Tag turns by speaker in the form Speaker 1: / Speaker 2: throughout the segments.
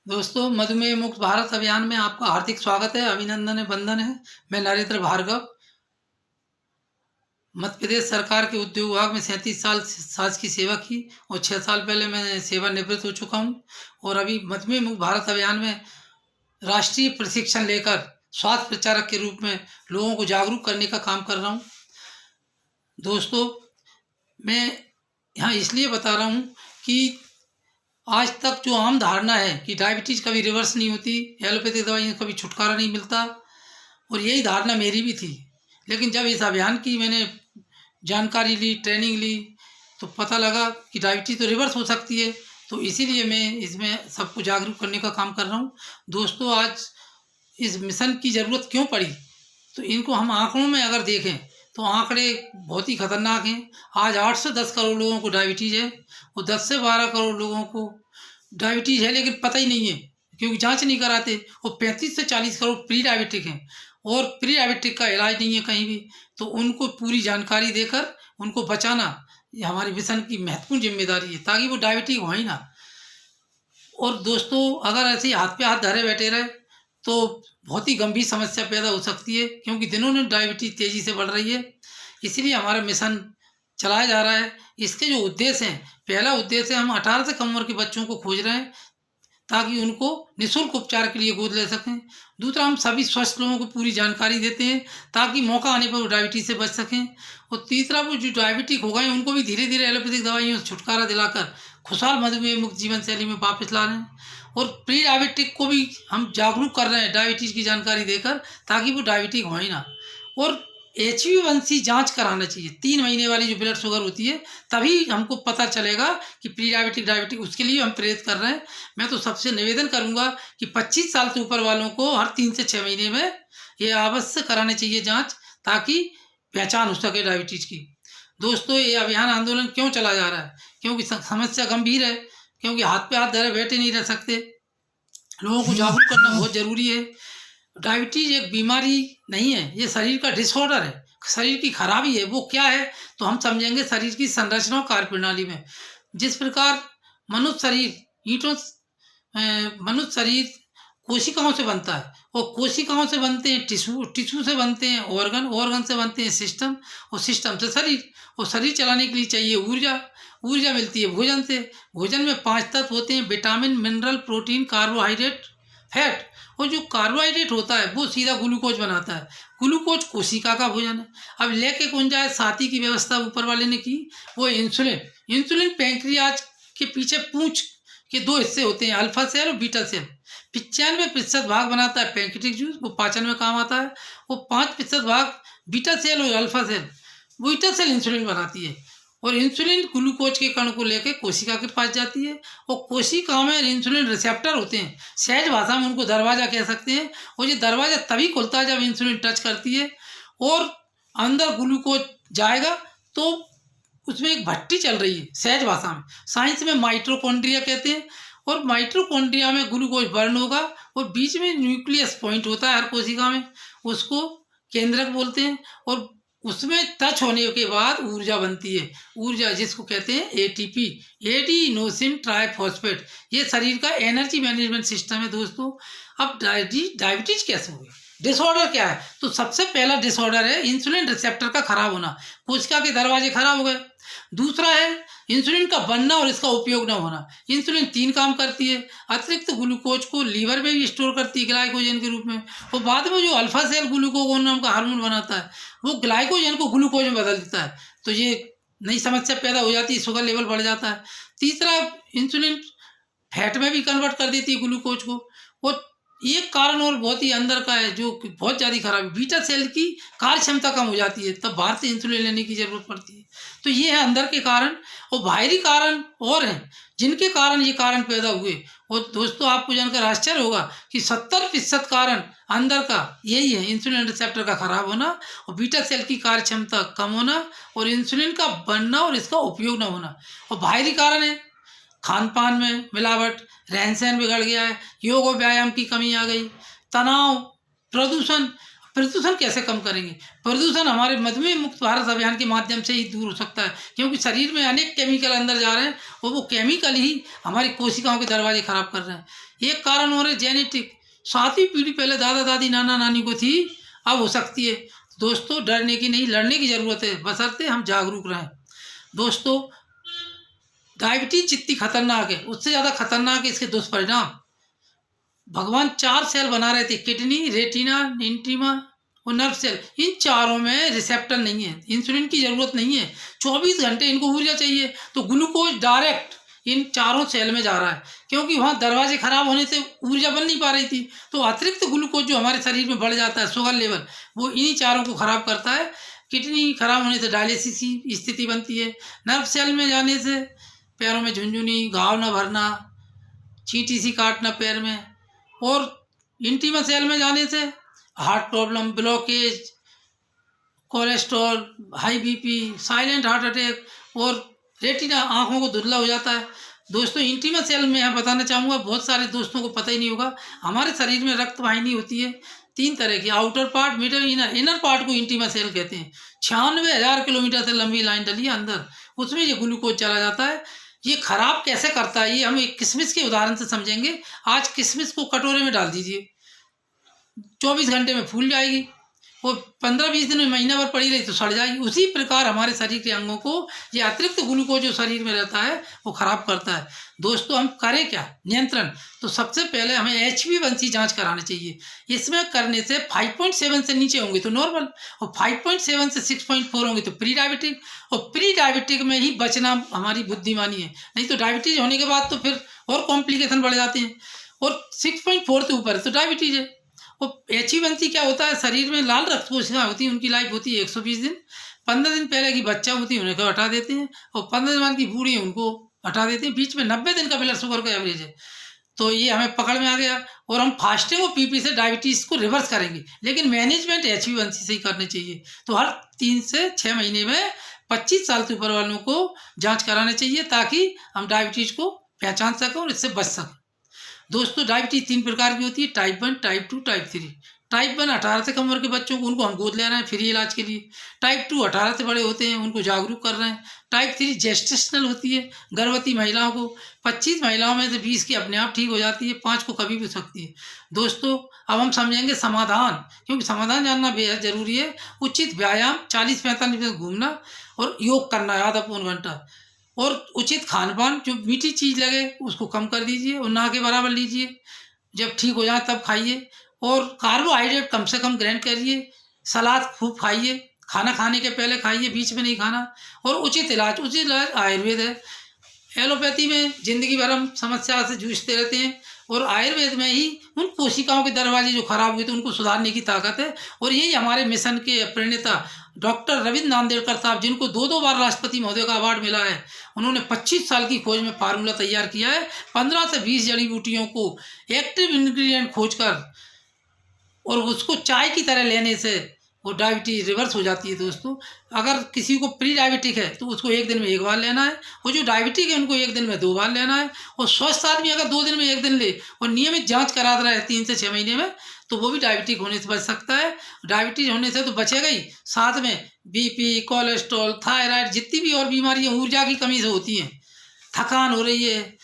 Speaker 1: दोस्तों, मधुमेह मुक्त भारत अभियान में आपका हार्दिक स्वागत है, अभिनंदन है, वंदन है। मैं नरेंद्र भार्गव, मध्य प्रदेश सरकार के उद्योग विभाग में 37 साल की सेवा की और 6 साल पहले मैं सेवानिवृत्त हो चुका हूँ और अभी मधुमेह मुक्त भारत अभियान में राष्ट्रीय प्रशिक्षण लेकर स्वास्थ्य प्रचारक के रूप में लोगों को जागरूक करने का काम कर रहा हूँ। दोस्तों, मैं यहाँ इसलिए बता रहा हूँ कि आज तक जो आम धारणा है कि डायबिटीज़ कभी रिवर्स नहीं होती, एलोपैथिक दवाइयों से कभी छुटकारा नहीं मिलता, और यही धारणा मेरी भी थी। लेकिन जब इस अभियान की मैंने जानकारी ली, ट्रेनिंग ली, तो पता लगा कि डायबिटीज़ तो रिवर्स हो सकती है। तो इसीलिए मैं इसमें सबको जागरूक करने का काम कर रहा हूँ। दोस्तों, आज इस मिशन की ज़रूरत क्यों पड़ी, तो इनको हम आंकड़ों में अगर देखें तो आंकड़े बहुत ही खतरनाक हैं। आज 8 से 10 करोड़ लोगों को डायबिटीज़ है और 10 से 12 करोड़ लोगों को डायबिटीज़ है लेकिन पता ही नहीं है, क्योंकि जांच नहीं कराते। और 35 से 40 करोड़ प्री डायबिटिक हैं और प्री डायबिटिक का इलाज नहीं है कहीं भी। तो उनको पूरी जानकारी देकर उनको बचाना ये हमारी मिशन की महत्वपूर्ण जिम्मेदारी है, ताकि वो डायबिटिक हो ही ना। और दोस्तों, अगर ऐसे ही हाथ पे हाथ धरे बैठे रहे तो बहुत ही गंभीर समस्या पैदा हो सकती है, क्योंकि दिनों दिन डायबिटीज तेजी से बढ़ रही है। इसीलिए हमारा मिशन चलाया जा रहा है। इसके जो उद्देश्य हैं, पहला उद्देश्य है हम 18 से कम उम्र के बच्चों को खोज रहे हैं ताकि उनको निःशुल्क उपचार के लिए गोद ले सकें। दूसरा, हम सभी स्वस्थ लोगों को पूरी जानकारी देते हैं ताकि मौका आने पर वो डायबिटीज़ से बच सकें। और तीसरा, वो जो डायबिटिक हो गए उनको भी धीरे धीरे एलोपैथिक दवाइयों से छुटकारा दिलाकर खुशहाल मधुमेह मुक्त जीवन शैली में वापस ला रहे हैं। और प्री डायबिटिक को भी हम जागरूक कर रहे हैं डायबिटीज़ की जानकारी देकर, ताकि वो डायबिटिक हो ही ना। और HbA1c जांच कराना चाहिए, 3 महीने वाली जो ब्लड शुगर होती है, तभी हमको पता चलेगा कि प्री डायबिटिक डायबिटिक। उसके लिए हम प्रेरित कर रहे हैं। मैं तो सबसे निवेदन करूंगा कि 25 साल से ऊपर वालों को हर 3 से 6 महीने में ये अवश्य कराने चाहिए जांच, ताकि पहचान हो सके डायबिटीज की। दोस्तों, ये अभियान आंदोलन क्यों चला जा रहा है? क्योंकि समस्या गंभीर है, क्योंकि हाथ पे हाथ धरे बैठे नहीं रह सकते। लोगों को जागरूक करना बहुत जरूरी है। डायबिटीज एक बीमारी नहीं है, ये शरीर का डिसऑर्डर है, शरीर की खराबी है। वो क्या है तो हम समझेंगे शरीर की संरचना और कार्यप्रणाली में। जिस प्रकार मनुष्य शरीर मनुष्य शरीर कोशिकाओं से बनता है, और कोशिकाओं से बनते हैं टिश्यू, टिश्यू से बनते हैं ऑर्गन, ऑर्गन से बनते हैं सिस्टम, और सिस्टम से शरीर। और शरीर चलाने के लिए चाहिए ऊर्जा, ऊर्जा मिलती है भोजन से। भोजन में 5 तत्व होते हैं: vitamin, mineral, protein, carbohydrate, fat. और जो कार्बोहाइड्रेट होता है वो सीधा ग्लूकोज बनाता है। ग्लूकोज कोशिका का भोजन है। अब लेके कौन जाए, साथी की व्यवस्था ऊपर वाले ने की, वो इंसुलिन। इंसुलिन पैंक्रियाज के पीछे पूंछ के 2 हिस्से होते हैं, अल्फा सेल और बीटा सेल। 95% भाग बनाता है पैंक्रियाटिक जूस, वो पाचन में काम आता है। वो 5% भाग बीटा सेल और alpha cell, beta cell insulin बनाती है। और इंसुलिन ग्लूकोज के कण को लेकर कोशिका के पास जाती है, और कोशिका में इंसुलिन रिसेप्टर होते हैं, सहज भाषा में उनको दरवाजा कह सकते हैं। और ये दरवाजा तभी खुलता है जब इंसुलिन टच करती है और अंदर ग्लूकोज जाएगा। तो उसमें एक भट्टी चल रही है, सहज भाषा में, साइंस में माइटोकॉन्ड्रिया कहते हैं। और माइटोकॉन्ड्रिया में ग्लूकोज बर्न होगा, और बीच में न्यूक्लियस पॉइंट होता है हर कोशिका में, उसको केंद्रक बोलते हैं। और उसमें टच होने के बाद ऊर्जा बनती है, ऊर्जा जिसको कहते हैं ATP, एडिनोसिन ट्राइफॉस्फेट। ये शरीर का एनर्जी मैनेजमेंट सिस्टम है। दोस्तों, अब डायबिटीज कैसे हो गई, डिसऑर्डर क्या है? तो सबसे पहला डिसऑर्डर है इंसुलिन रिसेप्टर का खराब होना, कोशिका के दरवाजे खराब हो गए। दूसरा है इंसुलिन का बनना और इसका उपयोग न होना। इंसुलिन 3 काम करती है: अतिरिक्त ग्लूकोज को लीवर में भी स्टोर करती है ग्लाइकोजन के रूप में, और बाद में जो अल्फा सेल ग्लूकागोन नाम का हार्मोन बनाता है, वो ग्लाइकोजन को ग्लूकोज में बदल देता है। तो ये नई समस्या पैदा हो जाती है, शुगर लेवल बढ़ जाता है। तीसरा, इंसुलिन फैट में भी कन्वर्ट कर देती है ग्लूकोज को। और एक कारण और बहुत ही अंदर का है जो बहुत ज़्यादा खराब है, बीटा सेल की कार्य क्षमता कम हो जाती है, तब बाहर से इंसुलिन लेने की जरूरत पड़ती है। तो ये है अंदर के कारण। और बाहरी कारण और हैं जिनके कारण ये कारण पैदा हुए। और दोस्तों, आपको जानकर आश्चर्य होगा कि 70% कारण अंदर का यही है: इंसुलिन रिसेप्टर का खराब होना, और बीटा सेल की कार्य क्षमता कम होना, और इंसुलिन का बनना और इसका उपयोग न होना। और बाहरी कारण है खान पान में मिलावट, रहन सहन बिगड़ गया है, योग और व्यायाम की कमी आ गई, तनाव, प्रदूषण। प्रदूषण कैसे कम करेंगे? प्रदूषण हमारे मधुमेह मुक्त भारत अभियान के माध्यम से ही दूर हो सकता है, क्योंकि शरीर में अनेक केमिकल अंदर जा रहे हैं और वो केमिकल ही हमारी कोशिकाओं के दरवाजे खराब कर रहे हैं। एक कारण हो रहा है जेनेटिक, 7वीं पीढ़ी पहले दादा दादी नाना नानी को थी, अब हो सकती है। दोस्तों, डरने की नहीं, लड़ने की ज़रूरत है, बशर्ते हम जागरूक रहें। दोस्तों, डायबिटीज जितनी खतरनाक है उससे ज़्यादा खतरनाक है इसके दुष्परिणाम। भगवान 4 सेल बना रहे थे, किडनी, रेटिना, इंटीमा और नर्व सेल। इन चारों में रिसेप्टर नहीं है, इंसुलिन की ज़रूरत नहीं है। 24 घंटे इनको ऊर्जा चाहिए, तो ग्लूकोज डायरेक्ट इन चारों सेल में जा रहा है, क्योंकि वहाँ दरवाजे खराब होने से ऊर्जा बन नहीं पा रही थी। तो अतिरिक्त ग्लूकोज जो हमारे शरीर में बढ़ जाता है, शुगर लेवल, वो इन्हीं चारों को खराब करता है। किडनी खराब होने से डायलिसिस की स्थिति बनती है। नर्व सेल में जाने से पैरों में झुनझुनी, घाव न भरना, चींटी सी काटना पैर में, और इंटीमा सेल में जाने से heart problem, blockage, cholesterol, high BP, silent heart attack, और रेटिना, आंखों को धुंधला हो जाता है। दोस्तों, इंटीमा सेल में मैं बताना चाहूँगा, बहुत सारे दोस्तों को पता ही नहीं होगा, हमारे शरीर में रक्त वाहिनी होती है 3 तरह की, outer part, middle, inner. Inner part को इंटीमा सेल कहते हैं। 96,000 किलोमीटर से लंबी लाइन डली है अंदर, उसमें ये ग्लूकोज चला जाता है। ये खराब कैसे करता है, ये हम एक किशमिश के उदाहरण से समझेंगे। आज किशमिश को कटोरे में डाल दीजिए, 24 घंटे में फूल जाएगी, वो 15-20 दिन में, महीना भर पड़ी रही तो सड़ जाएगी। उसी प्रकार हमारे शरीर के अंगों को ये अतिरिक्त ग्लूकोज जो शरीर में रहता है वो खराब करता है। दोस्तों, हम करें क्या नियंत्रण? तो सबसे पहले हमें HbA1c जांच करानी चाहिए। इसमें करने से 5.7 से नीचे होंगे तो नॉर्मल, और 5.7 से 6.4 होंगे तो प्री डायबिटिक। और प्री डायबिटिक में ही बचना हमारी बुद्धिमानी है, नहीं तो डायबिटीज होने के बाद तो फिर और कॉम्प्लिकेशन बढ़ जाते हैं। और 6.4 से ऊपर है तो डायबिटीज है। और HbA1c क्या होता है, शरीर में लाल रक्त कोशिकाएं होती हैं, उनकी लाइफ होती है 120 दिन। 15 दिन पहले की बच्चा होती है उनको हटा देते हैं, और 15 दिन बाद की बूढ़ी है उनको हटा देते हैं। बीच में 90 दिन का ब्लड शुगर का एवरेज है। तो ये हमें पकड़ में आ गया, और हम फास्टिंग और पीपी से डायबिटीज को रिवर्स करेंगे, लेकिन मैनेजमेंट HbA1c से ही करनी चाहिए। तो हर 3 से 6 महीने में 25 साल से ऊपर वालों को जाँच करानी चाहिए, ताकि हम डायबिटीज को पहचान सकें और इससे बच सकें। दोस्तों, डायबिटीज 3 प्रकार की होती है, टाइप 1, टाइप 2, टाइप 3। टाइप 1 18 से कम उम्र के बच्चों को, उनको हम गोद ले रहे हैं फ्री इलाज के लिए। टाइप 2 18 से बड़े होते हैं, उनको जागरूक कर रहे हैं। टाइप 3 जेस्टेशनल होती है, गर्भवती महिलाओं को। 25 महिलाओं में से 20 की अपने आप ठीक हो जाती है, 5 को कभी भी हो सकती है। दोस्तों, अब हम समझेंगे समाधान, क्योंकि समाधान जानना बेहद जरूरी है। उचित व्यायाम, 40-45 मिनट घूमना, और योग करना आधा पौन घंटा, और उचित खान पान, जो मीठी चीज़ लगे उसको कम कर दीजिए और ना के बराबर लीजिए। जब ठीक हो जाए तब खाइए, और कार्बोहाइड्रेट कम से कम ग्रहण करिए। सलाद खूब खाइए, खाना खाने के पहले खाइए, बीच में नहीं खाना। और उचित इलाज आयुर्वेद है। एलोपैथी में ज़िंदगी भर हम समस्या से जूझते रहते हैं, और आयुर्वेद में ही उन कोशिकाओं के दरवाजे जो खराब हुए थे उनको सुधारने की ताकत है। और यही हमारे मिशन के प्रणेता डॉक्टर रविंद्र नांदेड़कर साहब, जिनको 2 बार राष्ट्रपति महोदय का अवार्ड मिला है, उन्होंने 25 साल की खोज में फार्मूला तैयार किया है। 15 से 20 जड़ी बूटियों को एक्टिव इंग्रेडिएंट खोजकर, और उसको चाय की तरह लेने से वो डायबिटीज रिवर्स हो जाती है। दोस्तों, अगर किसी को प्री डायबिटिक है तो उसको 1 दिन में 1 बार लेना है, और जो डायबिटिक है उनको 1 दिन में 2 बार लेना है। और स्वस्थ आदमी अगर 2 दिन में 1 दिन ले और नियमित जांच करा रहा है 3 से 6 महीने में, तो वो भी डायबिटिक होने से बच सकता है। डायबिटीज होने से तो बचेगा ही, साथ में बीपी, कोलेस्ट्रॉल, थायराइड, जितनी भी और बीमारियाँ ऊर्जा की कमी से होती हैं, थकान हो रही है,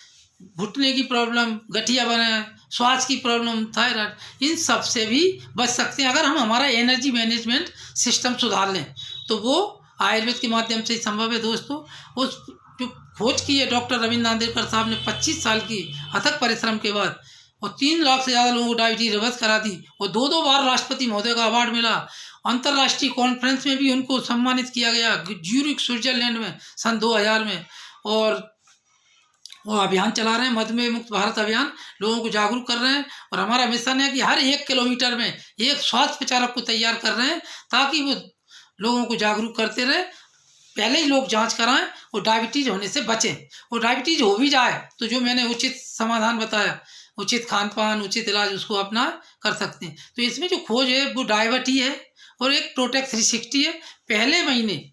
Speaker 1: घुटने की प्रॉब्लम, गठिया बना, श्वास की प्रॉब्लम, थायराइड, इन सब से भी बच सकते हैं अगर हम हमारा एनर्जी मैनेजमेंट सिस्टम सुधार लें। तो वो आयुर्वेद के माध्यम से ही संभव है। दोस्तों, उस जो खोज की है डॉक्टर रविंद्र नांदेड़कर साहब ने 25 साल की अथक परिश्रम के बाद, और 3 लाख से ज़्यादा लोगों को डायबिटीज रिवर्स करा दी, और 2 बार राष्ट्रपति महोदय का अवार्ड मिला। अंतर्राष्ट्रीय कॉन्फ्रेंस में भी उनको सम्मानित किया गया, ज्यूरिख स्विट्जरलैंड में सन 2000 में। और वो अभियान चला रहे हैं, मधुमेह मुक्त भारत अभियान, लोगों को जागरूक कर रहे हैं। और हमारा मिशन है कि हर 1 किलोमीटर में एक स्वास्थ्य प्रचारक को तैयार कर रहे हैं, ताकि वो लोगों को जागरूक करते रहे। पहले ही लोग जांच कराएं और डायबिटीज होने से बचें। और डायबिटीज हो भी जाए तो जो मैंने उचित समाधान बताया, उचित खान पान, उचित इलाज, उसको अपना कर सकते हैं। तो इसमें जो खोज है वो डायबिटी है, और एक प्रोटेक्ट 360 है। पहले महीने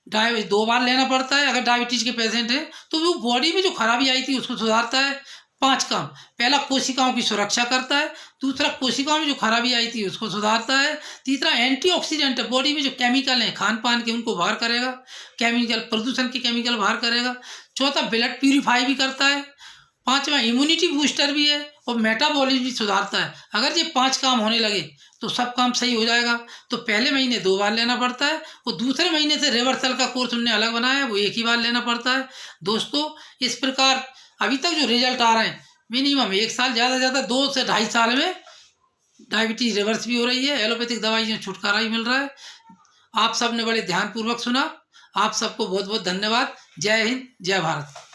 Speaker 1: 2 बार लेना पड़ता है अगर डायबिटीज के पेशेंट है, तो वो बॉडी में जो खराबी आई थी उसको सुधारता है। 5 काम। पहला, कोशिकाओं की सुरक्षा करता है। दूसरा, कोशिकाओं में जो खराबी आई थी उसको सुधारता है। तीसरा, एंटीऑक्सीडेंट है, बॉडी में जो केमिकल हैं खान पान के उनको बाहर करेगा, केमिकल प्रदूषण के केमिकल बाहर करेगा। चौथा, ब्लड प्यूरिफाई भी करता है। पांचवा, इम्यूनिटी बूस्टर भी है और मेटाबॉलिज्म भी सुधारता है। अगर ये 5 काम होने लगे तो सब काम सही हो जाएगा। तो पहले महीने 2 बार लेना पड़ता है और दूसरे महीने से रिवर्सल का कोर्स उन्होंने अलग बनाया है, वो 1 ही बार लेना पड़ता है। दोस्तों, इस प्रकार अभी तक जो रिजल्ट आ रहे हैं, मिनिमम 1 साल, ज़्यादा से ज़्यादा 2 से ढाई साल में डायबिटीज़ रिवर्स भी हो रही है, एलोपैथिक दवाइयों से छुटकारा भी मिल रहा है। आप सब ने बड़े ध्यानपूर्वक सुना। आप सबको बहुत बहुत धन्यवाद। जय हिंद, जय भारत।